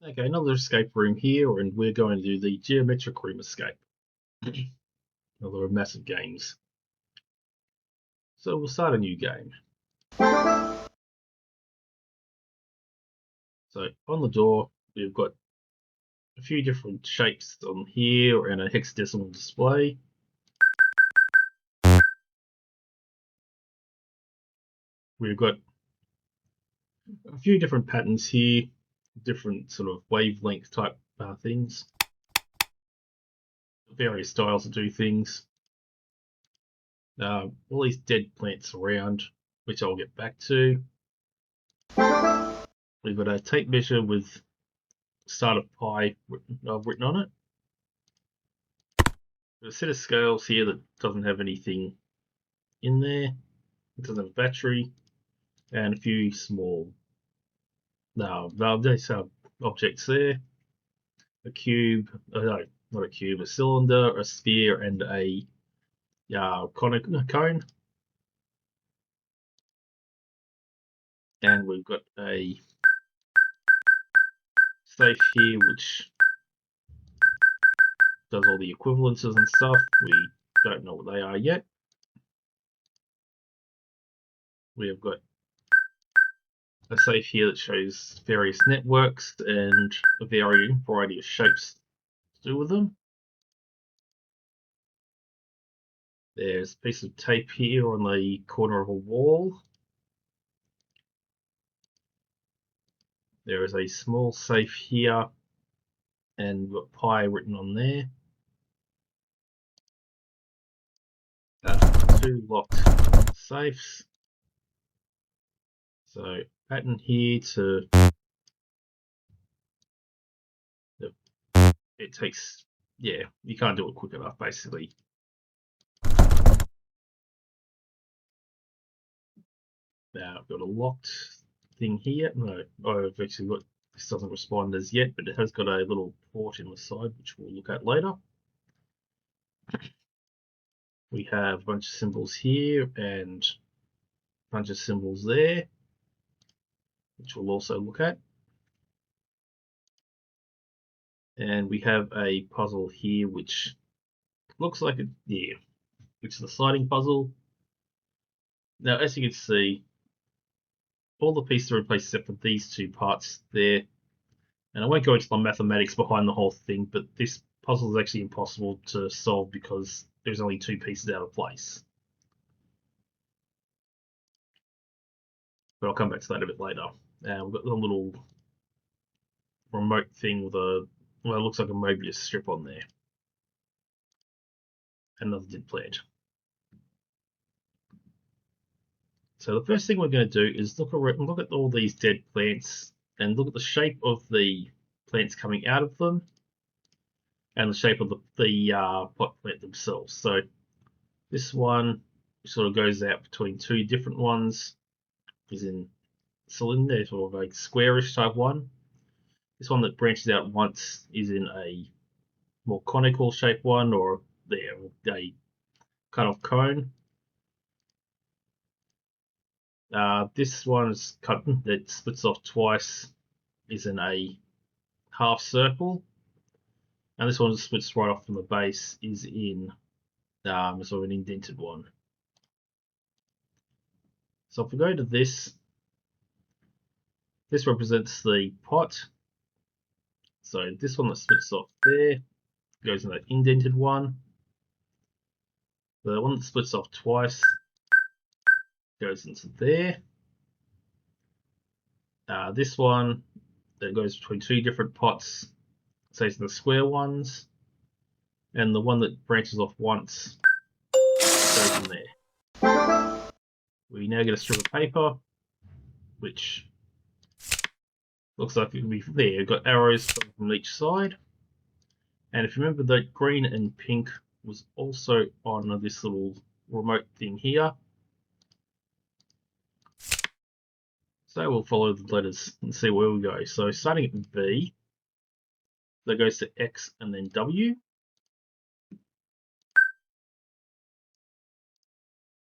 Okay, another escape room here, and we're going to do the geometric room escape. Another massive games. So we'll start a new game. So on the door, we've got a few different shapes on here and a hexadecimal display. We've got a few different patterns here, different sort of wavelength type things, various styles to do things. All these dead plants around, which I'll get back to. We've got a tape measure with start of pi written on it. There's a set of scales here that doesn't have anything in there. It doesn't have a battery, and a few small there's objects there. A cube, no, not a cube, a cylinder, a sphere, and a cone. And we've got a safe here which does all the equivalences and stuff. We don't know what they are yet. We have got a safe here that shows various networks and a variety of shapes to do with them. There's a piece of tape here on the corner of a wall. There is a small safe here, and we've got pi written on there. Two locked safes. So pattern here to it takes, yeah, you can't do it quick enough basically. Now I've got a locked thing here. No, I've actually got, this doesn't respond as yet, but it has got a little port in the side which we'll look at later. We have a bunch of symbols here and a bunch of symbols there, which we'll also look at. And we have a puzzle here which looks like it, yeah, which is the sliding puzzle. Now, as you can see, all the pieces are in place except for these two parts there. And I won't go into the mathematics behind the whole thing, but this puzzle is actually impossible to solve because there's only two pieces out of place. But I'll come back to that a bit later. We've got the little remote thing with a, well, it looks like a Mobius strip on there. Another dead plant. So the first thing we're going to do is look at all these dead plants and look at the shape of the plants coming out of them and the shape of the pot plant themselves. So this one sort of goes out between two different ones, is in cylinder, sort of a squarish type one. This one that branches out once is in a more conical shaped one, or a cut off cone. This one is cut that splits off twice, is in a half circle, and this one that splits right off from the base is in sort of an indented one. So if we go to this represents the pot. So this one that splits off there goes in that indented one. The one that splits off twice goes into there. This one that goes between two different pots stays in the square ones, and the one that branches off once goes in there. We now get a strip of paper, which looks like it can be there. You've got arrows from each side, and if you remember, that green and pink was also on this little remote thing here. So we'll follow the letters and see where we go. So starting at V, that goes to X and then W.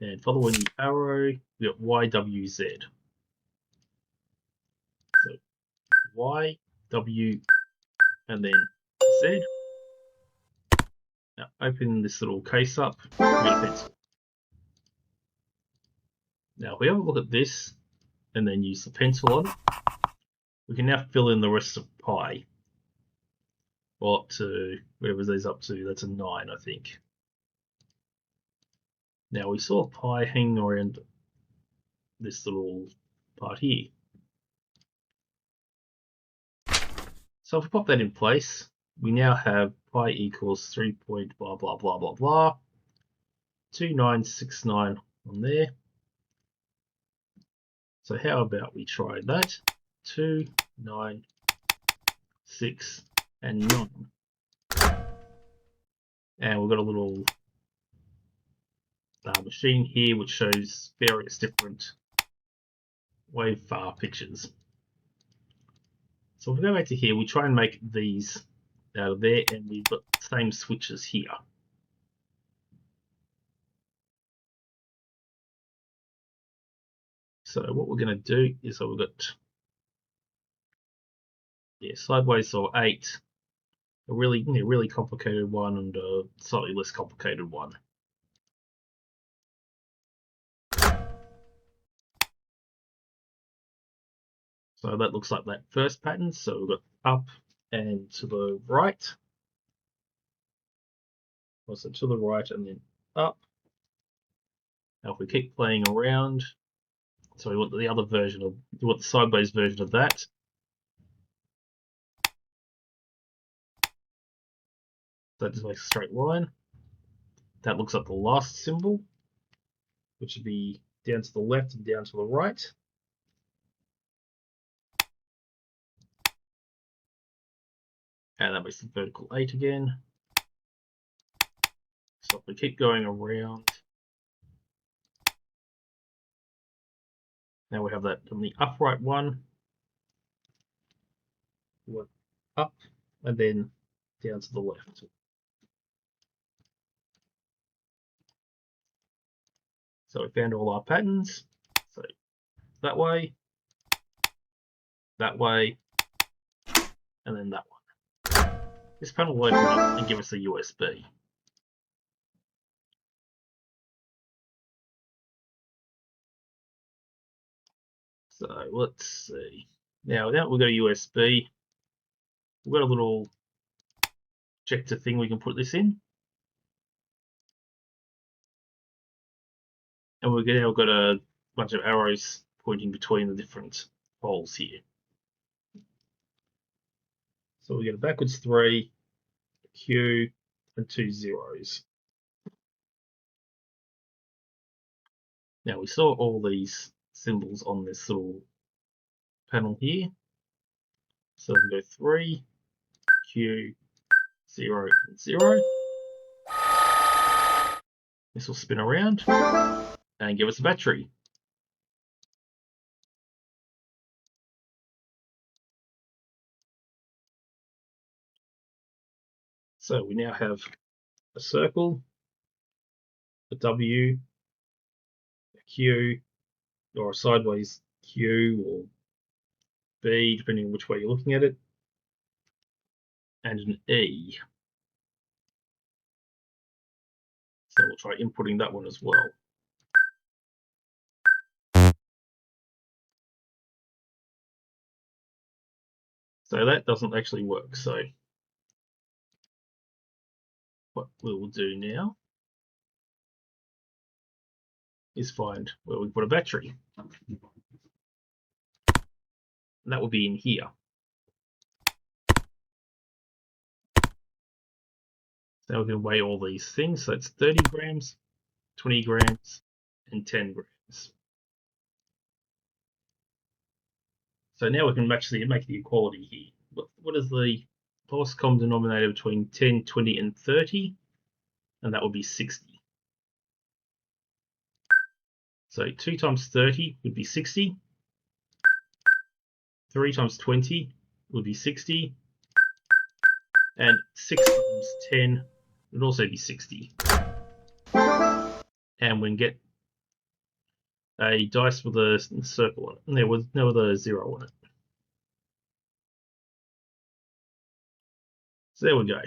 And following the arrow, we got Y, W, Z. So Y, W, and then Z. Now open this little case up, create a pencil. Now if we have a look at this and then use the pencil on it, we can now fill in the rest of pi. Well, up to whatever these up to, that's a 9, I think. Now we saw pi hanging around this little part here. So if we pop that in place, we now have pi equals 3 point blah blah blah blah blah 2969 on there. So how about we try that? 2, 9, 6, and 9. And we've got a little machine here which shows various different wave pictures. So if we go back to here, we try and make these out of there, and we've got the same switches here. So what we're going to do is, we've got sideways or 8, a really complicated one, and a slightly less complicated one. So that looks like that first pattern. So we've got up and to the right. So to the right and then up. Now if we keep playing around, so we want the other version of, we want the sideways version of that. So that just makes a straight line. That looks like the last symbol, which would be down to the left and down to the right. And that makes the vertical 8 again. So if we keep going around, now we have that on the upright one, up and then down to the left. So we found all our patterns. So that way, and then that one. This panel will open up and give us a USB. So let's see. Now we've got a USB. We've got a little ejector thing we can put this in. And we've now got a bunch of arrows pointing between the different holes here. So we get a backwards 3, a Q, and 2 zeros. Now we saw all these symbols on this little panel here. So we can go 3, Q, 0, and 0. This will spin around and give us a battery. So we now have a circle, a W, a Q, or a sideways Q or B, depending on which way you're looking at it, and an E. So we'll try inputting that one as well. So that doesn't actually work. So what we will do now is find where we put a battery. And that will be in here. So we can weigh all these things. So it's 30 grams, 20 grams, and 10 grams. So now we can actually make the equality here. What is the lowest common denominator between 10, 20, and 30? And that would be 60. So 2 times 30 would be 60. 3 times 20 would be 60. And 6 times 10 would also be 60. And we can get a dice with a circle on it. And there was no other 0 on it. So there we go.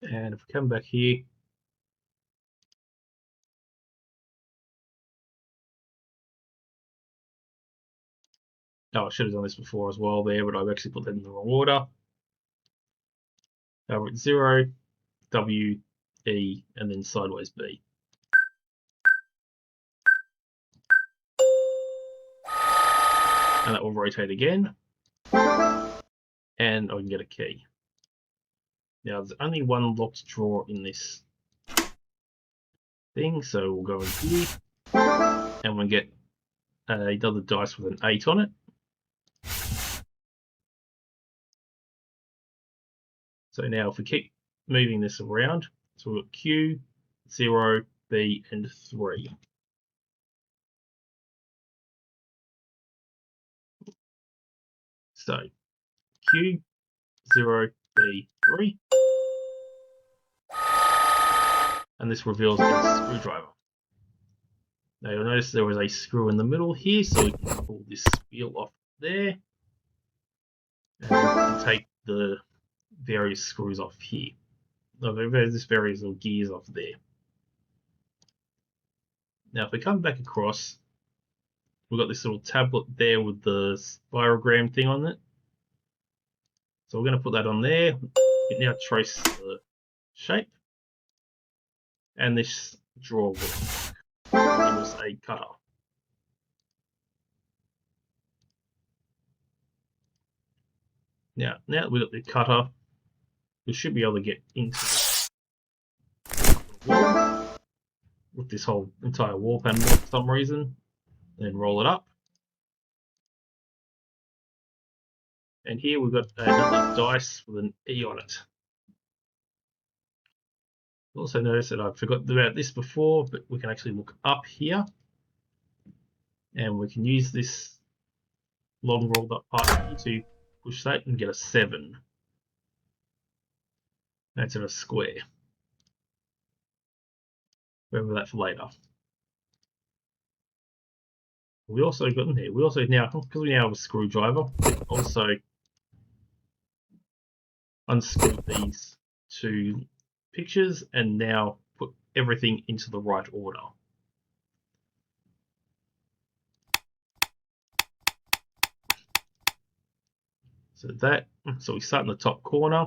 And if we come back here, oh, I should have done this before as well there, but I've actually put that in the wrong order. Over at 0, W, E, and then sideways B. And that will rotate again. And I can get a key. Now there's only one locked drawer in this thing, so we'll go in here and we'll get another dice with an 8 on it. So now if we keep moving this around, so we've got Q, 0, B, and 3. So Q, 0, B, 3. And this reveals a screwdriver. Now you'll notice there was a screw in the middle here, so we can pull this wheel off there. And we can take the various screws off here. There's various little gears off there. Now if we come back across, we've got this little tablet there with the spirogram thing on it. So we're going to put that on there. We can now trace the shape. And this drawer will give us a cutter. Now that we've got the cutter, we should be able to get into the wall with this whole entire wall panel for some reason. Then roll it up. And here we've got another dice with an E on it. Also notice that I forgot about this before, but we can actually look up here. And we can use this long rolled up part here to push that and get a 7. That's in a square. Remember that for later. We also got in here. We also now, because we now have a screwdriver, we can also unscrew these 2 pictures and now put everything into the right order. So we start in the top corner.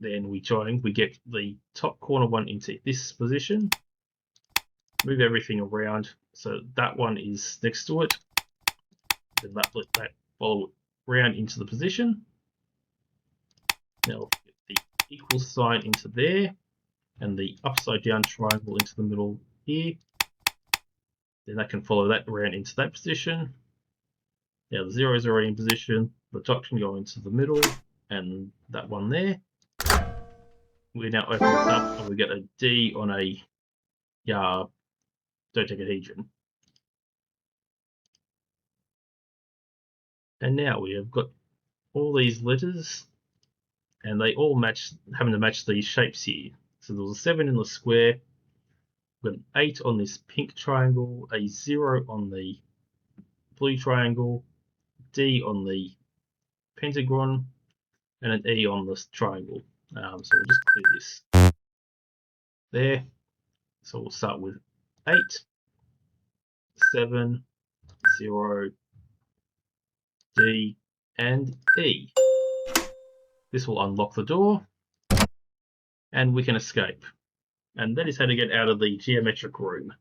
Then we get the top corner one into this position. Move everything around so that one is next to it. Then let that follow it round into the position. Now get the equal sign into there and the upside down triangle into the middle here. Then that can follow that around into that position. Now the 0 is already in position. The dot can go into the middle and that one there. We now open this up and we get a D on a dodecahedron. And now we have got all these letters and they all having to match these shapes here. So there was a 7 in the square, we've got an 8 on this pink triangle, a 0 on the blue triangle, D on the pentagon, and an E on this triangle. So we'll just clear this there. So we'll start with 8, 7, 0, D, and E. This will unlock the door, and we can escape. And that is how to get out of the geometric room.